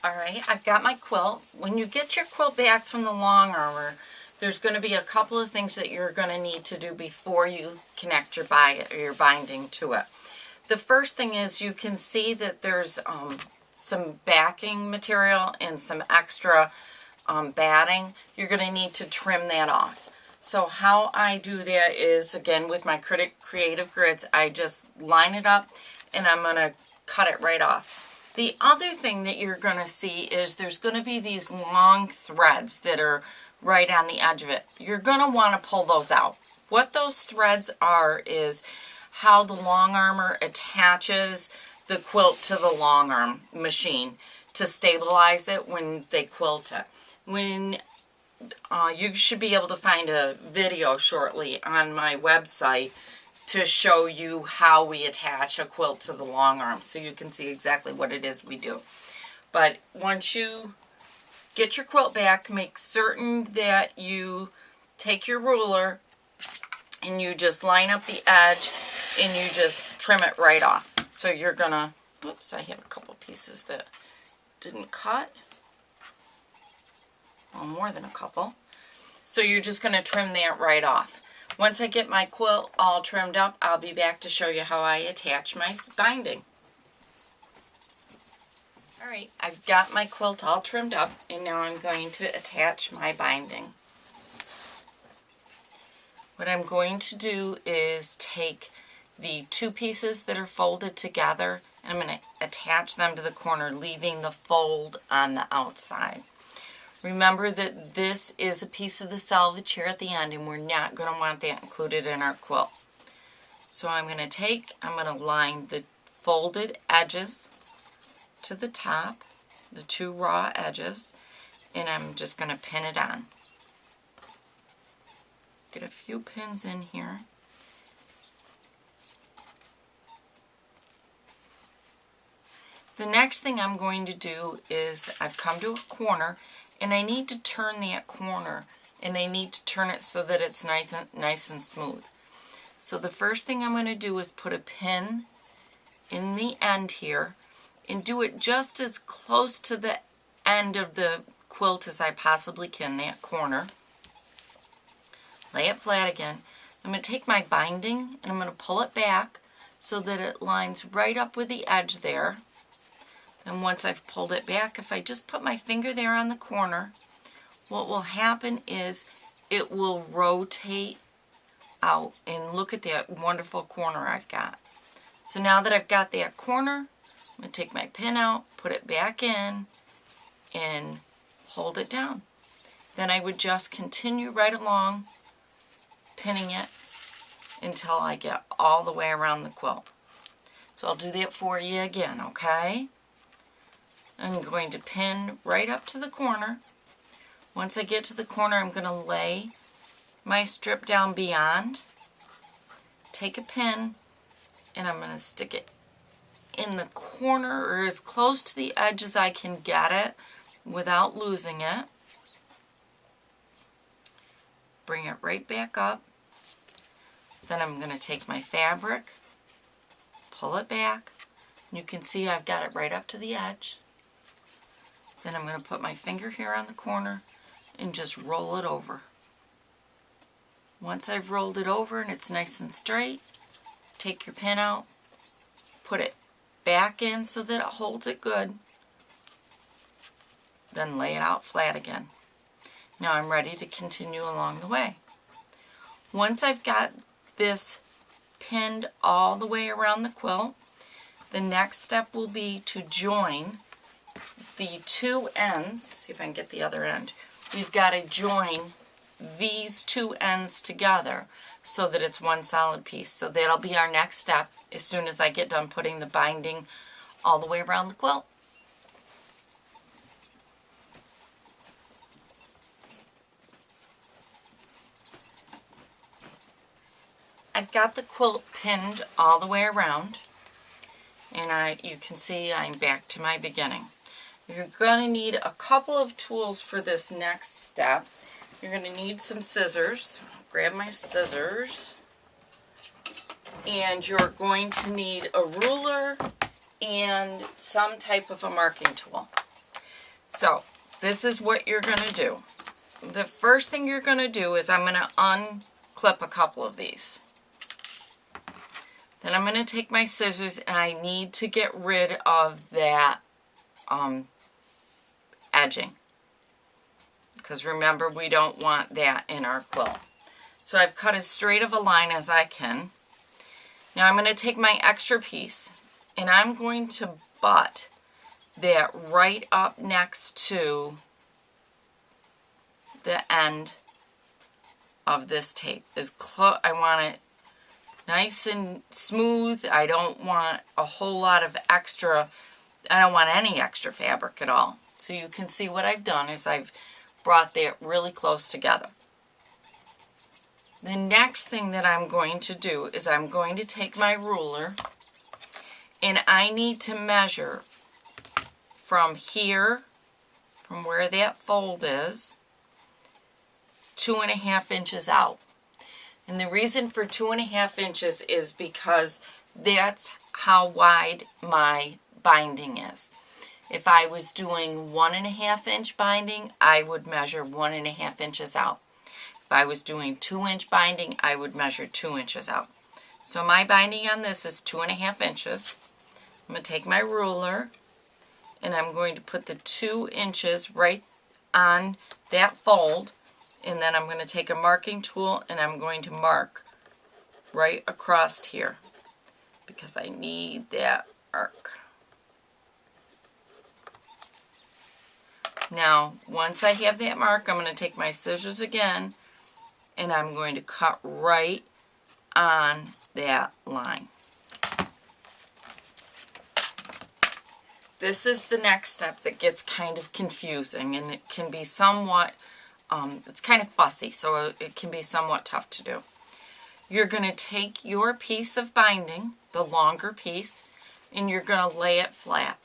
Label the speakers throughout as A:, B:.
A: Alright, I've got my quilt. When you get your quilt back from the long armor, there's going to be a couple of things that you're going to need to do before you connect your binding to it. The first thing is you can see that there's some backing material and some extra batting. You're going to need to trim that off. So how I do that is, again, with my Creative Grids, I just line it up and I'm going to cut it right off. The other thing that you're going to see is there's going to be these long threads that are right on the edge of it. You're going to want to pull those out. What those threads are is how the long armor attaches the quilt to the long arm machine to stabilize it when they quilt it. You should be able to find a video shortly on my website to show you how we attach a quilt to the long arm, so you can see exactly what it is we do. But once you get your quilt back, make certain that you take your ruler and you just line up the edge and you just trim it right off. So you're gonna, oops, I have a couple pieces that didn't cut. Well, more than a couple. So you're just gonna trim that right off. Once I get my quilt all trimmed up, I'll be back to show you how I attach my binding. Alright, I've got my quilt all trimmed up, and now I'm going to attach my binding. What I'm going to do is take the two pieces that are folded together, and I'm going to attach them to the corner, leaving the fold on the outside. Remember that this is a piece of the selvage here at the end, and we're not going to want that included in our quilt. So I'm going to line the folded edges to the top, the two raw edges, and I'm just going to pin it on. Get a few pins in here. The next thing I'm going to do is I've come to a corner, and I need to turn that corner, and I need to turn it so that it's nice and smooth. So the first thing I'm going to do is put a pin in the end here and do it just as close to the end of the quilt as I possibly can, that corner. Lay it flat again. I'm going to take my binding and I'm going to pull it back so that it lines right up with the edge there. And once I've pulled it back, if I just put my finger there on the corner, what will happen is it will rotate out, and look at that wonderful corner I've got. So now that I've got that corner, I'm going to take my pin out, put it back in, and hold it down. Then I would just continue right along, pinning it until I get all the way around the quilt. So I'll do that for you again, okay? I'm going to pin right up to the corner. Once I get to the corner, I'm going to lay my strip down beyond, take a pin, and I'm going to stick it in the corner or as close to the edge as I can get it without losing it. Bring it right back up. Then I'm going to take my fabric, pull it back. You can see I've got it right up to the edge. Then I'm going to put my finger here on the corner and just roll it over. Once I've rolled it over and it's nice and straight, take your pin out, put it back in so that it holds it good, then lay it out flat again. Now I'm ready to continue along the way. Once I've got this pinned all the way around the quilt, the next step will be to join the two ends. See if I can get the other end. We've got to join these two ends together so that it's one solid piece. So that'll be our next step as soon as I get done putting the binding all the way around the quilt. I've got the quilt pinned all the way around, and you can see I'm back to my beginning. You're going to need a couple of tools for this next step. You're going to need some scissors. Grab my scissors. And you're going to need a ruler and some type of a marking tool. So this is what you're going to do. The first thing you're going to do is I'm going to unclip a couple of these. Then I'm going to take my scissors and I need to get rid of that edging. Because remember, we don't want that in our quilt. So I've cut as straight of a line as I can. Now I'm going to take my extra piece and I'm going to butt that right up next to the end of this tape. I want it nice and smooth. I don't want a whole lot of extra, I don't want any extra fabric at all. So you can see what I've done is I've brought that really close together. The next thing that I'm going to do is I'm going to take my ruler and I need to measure from here, from where that fold is, 2.5 inches out. And the reason for 2.5 inches is because that's how wide my binding is. If I was doing 1.5 inch binding, I would measure 1.5 inches out. If I was doing 2-inch binding, I would measure 2 inches out. So my binding on this is 2.5 inches. I'm going to take my ruler and I'm going to put the 2 inches right on that fold, and then I'm going to take a marking tool and I'm going to mark right across here because I need that arc. Now, once I have that mark, I'm going to take my scissors again and I'm going to cut right on that line. This is the next step that gets kind of confusing, and it can be somewhat, it's kind of fussy, so it can be somewhat tough to do. You're going to take your piece of binding, the longer piece, and you're going to lay it flat.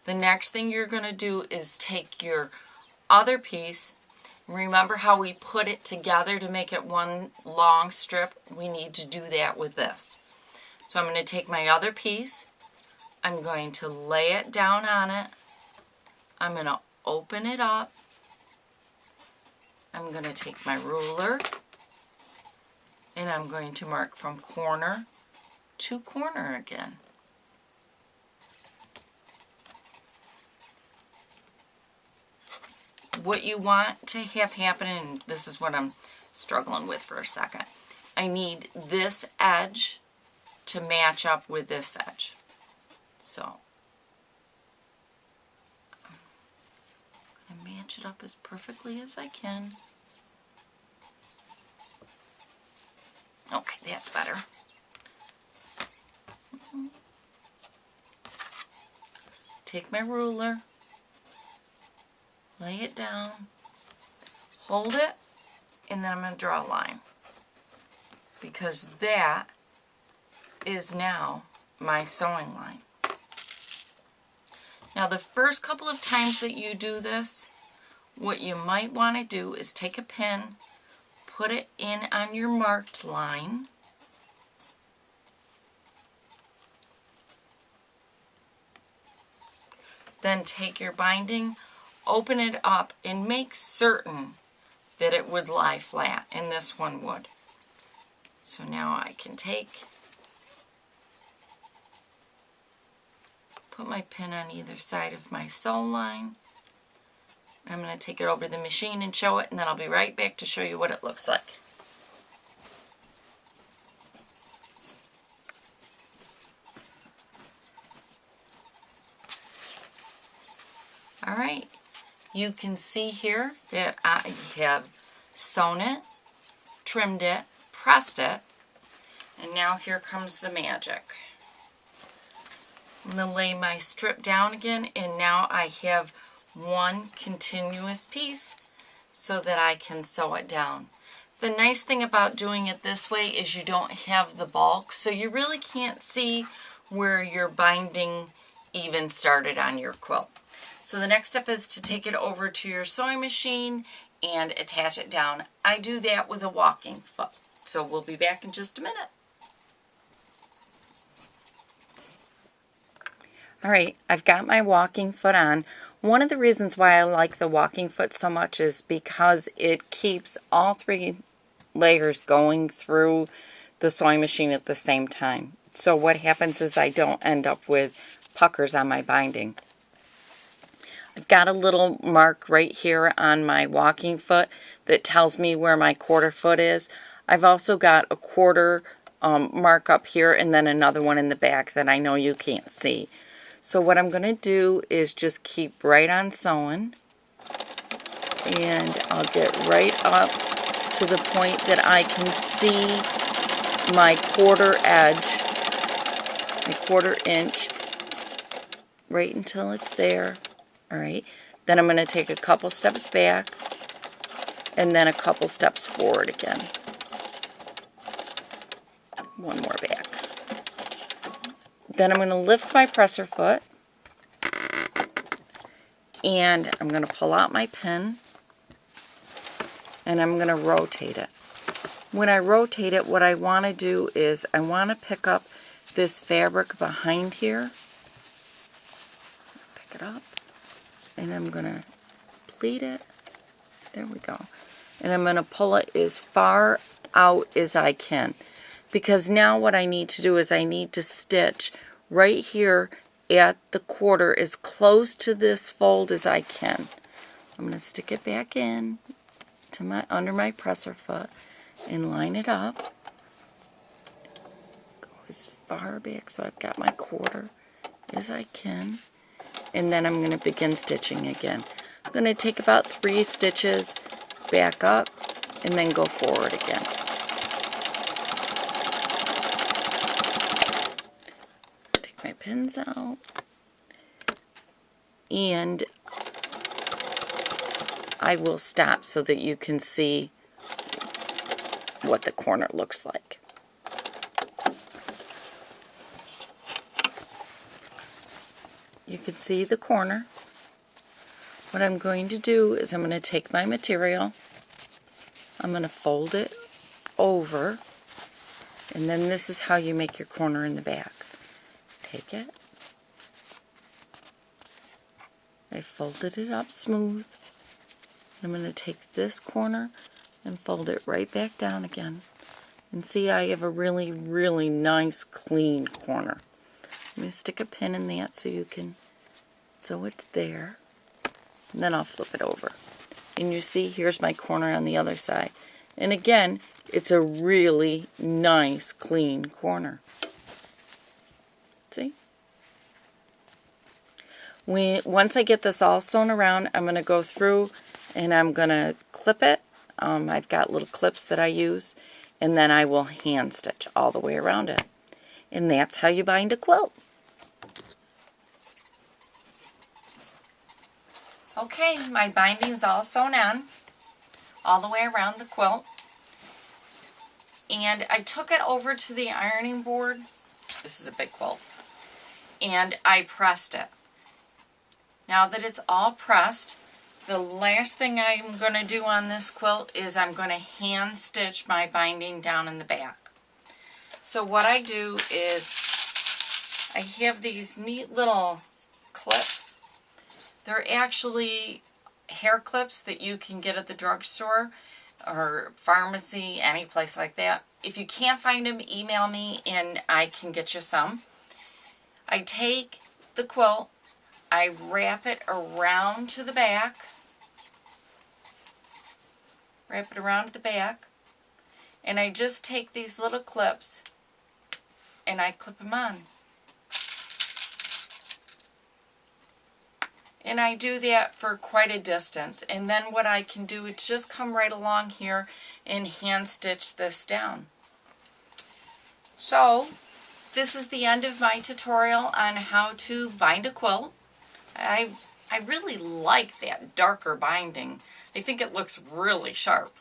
A: The next thing you're going to do is take your other piece. Remember how we put it together to make it one long strip? We need to do that with this. So I'm going to take my other piece. I'm going to lay it down on it. I'm going to open it up. I'm going to take my ruler and I'm going to mark from corner to corner again. What you want to have happen, and this is what I'm struggling with for a second, I need this edge to match up with this edge. So I'm going to match it up as perfectly as I can. Okay, that's better. Take my ruler, lay it down, hold it, and then I'm going to draw a line. Because that is now my sewing line. Now the first couple of times that you do this, what you might want to do is take a pin, put it in on your marked line, then take your binding, open it up, and make certain that it would lie flat, and this one would. So now I can put my pin on either side of my sew line. I'm going to take it over to the machine and show it, and then I'll be right back to show you what it looks like. Alright, you can see here that I have sewn it, trimmed it, pressed it, and now here comes the magic. I'm going to lay my strip down again, and now I have one continuous piece so that I can sew it down. The nice thing about doing it this way is you don't have the bulk, so you really can't see where your binding even started on your quilt. So the next step is to take it over to your sewing machine and attach it down. I do that with a walking foot. So we'll be back in just a minute. Alright, I've got my walking foot on. One of the reasons why I like the walking foot so much is because it keeps all 3 layers going through the sewing machine at the same time. So what happens is I don't end up with puckers on my binding. I've got a little mark right here on my walking foot that tells me where my quarter foot is. I've also got a quarter mark up here and then another one in the back that I know you can't see. So what I'm going to do is just keep right on sewing, and I'll get right up to the point that I can see my quarter edge, my quarter inch, right until it's there. Alright, then I'm going to take a couple steps back and then a couple steps forward again. One more back. Then I'm going to lift my presser foot and I'm going to pull out my pin and I'm going to rotate it. When I rotate it, what I want to do is I want to pick up this fabric behind here. Pick it up and I'm going to pleat it. There we go. And I'm going to pull it as far out as I can. Because now what I need to do is I need to stitch right here at the quarter as close to this fold as I can. I'm going to stick it back in to my under my presser foot and line it up. Go as far back so I've got my quarter as I can. And then I'm going to begin stitching again. I'm going to take about 3 stitches, back up, and then go forward again. Take my pins out, and I will stop so that you can see what the corner looks like. You can see the corner. What I'm going to do is I'm going to take my material, I'm going to fold it over, and then this is how you make your corner in the back. Take it, I folded it up smooth, I'm going to take this corner and fold it right back down again. And see, I have a really, really nice clean corner. I'm going to stick a pin in that so it's there. And then I'll flip it over. And you see, here's my corner on the other side. And again, it's a really nice, clean corner. See? Once I get this all sewn around, I'm going to go through and I'm going to clip it. I've got little clips that I use. And then I will hand stitch all the way around it. And that's how you bind a quilt. Okay, my binding's all sewn on, all the way around the quilt. And I took it over to the ironing board. This is a big quilt. And I pressed it. Now that it's all pressed, the last thing I'm going to do on this quilt is I'm going to hand stitch my binding down in the back. So what I do is I have these neat little clips. They're actually hair clips that you can get at the drugstore or pharmacy, any place like that. If you can't find them, email me and I can get you some. I take the quilt, I wrap it around to the back, and I just take these little clips and I clip them on. And I do that for quite a distance. And then what I can do is just come right along here and hand stitch this down. So this is the end of my tutorial on how to bind a quilt. I really like that darker binding. I think it looks really sharp.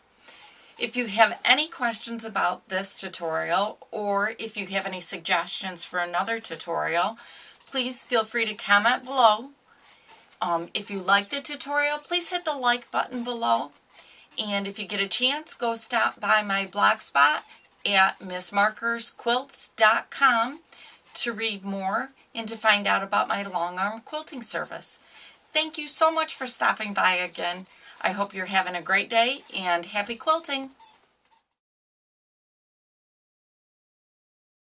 A: If you have any questions about this tutorial, or if you have any suggestions for another tutorial, please feel free to comment below. If you like the tutorial, please hit the like button below. And if you get a chance, go stop by my blog spot at MissMarkersQuilts.com. to read more and to find out about my long arm quilting service. Thank you so much for stopping by again. I hope you're having a great day and happy quilting!